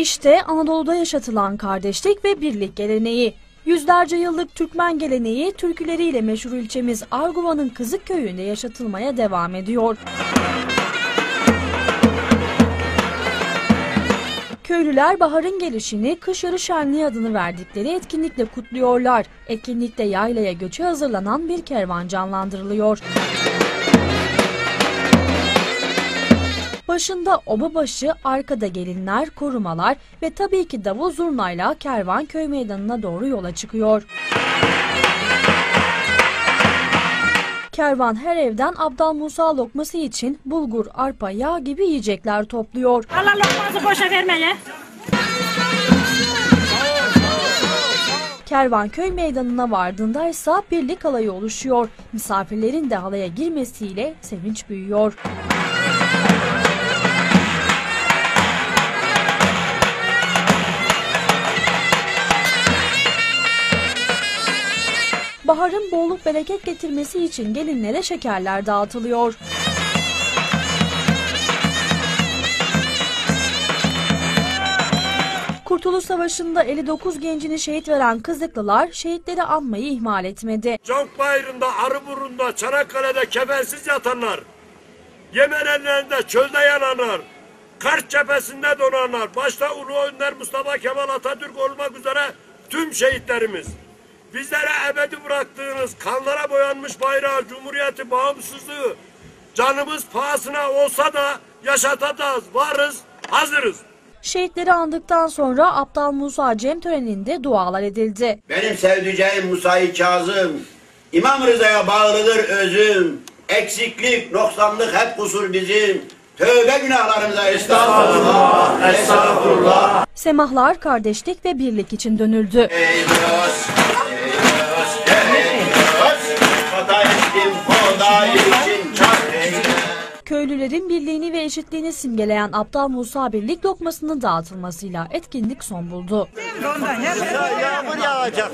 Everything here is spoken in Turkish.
İşte Anadolu'da yaşatılan kardeşlik ve birlik geleneği. Yüzlerce yıllık Türkmen geleneği türküleriyle meşhur ilçemiz Arguva'nın Kızıkköy'ünde yaşatılmaya devam ediyor. Köylüler baharın gelişini kış yarı şenliği adını verdikleri etkinlikle kutluyorlar. Etkinlikte yaylaya göçe hazırlanan bir kervan canlandırılıyor. Başında obabaşı, arkada gelinler, korumalar ve tabii ki davul zurnayla kervan köy meydanına doğru yola çıkıyor. Kervan her evden Abdal Musa lokması için bulgur, arpa, yağ gibi yiyecekler topluyor. Allah lokması boşa vermeye. Kervan köy meydanına vardığında ise birlik halayı oluşuyor. Misafirlerin de halaya girmesiyle sevinç büyüyor. Baharın bolluk bereket getirmesi için gelinlere şekerler dağıtılıyor. Kurtuluş Savaşı'nda 59 gencini şehit veren Kızıklılar şehitleri anmayı ihmal etmedi. Cankbayırı'nda, Arıburnu'nda, Çanakkale'de kefensiz yatanlar, Yemenellerinde çölde yananlar, Kars cephesinde donanlar, başta Ulu Önder Mustafa Kemal Atatürk olmak üzere tüm şehitlerimiz. Bizlere ebedi bıraktığınız kanlara boyanmış bayrağı, cumhuriyeti, bağımsızlığı canımız pahasına olsa da yaşatacağız, varız, hazırız. Şehitleri andıktan sonra Abdal Musa Cem töreninde dualar edildi. Benim sevdiceğim Musa-i Kazım, İmam Rıza'ya bağlıdır özüm, eksiklik, noksanlık hep kusur bizim. Tövbe günahlarımıza estağfurullah, estağfurullah. Semahlar kardeşlik ve birlik için dönüldü. Köylülerin birliğini ve eşitliğini simgeleyen Abdal Musa birlik lokmasının dağıtılmasıyla etkinlik son buldu. Yağmur yağacak.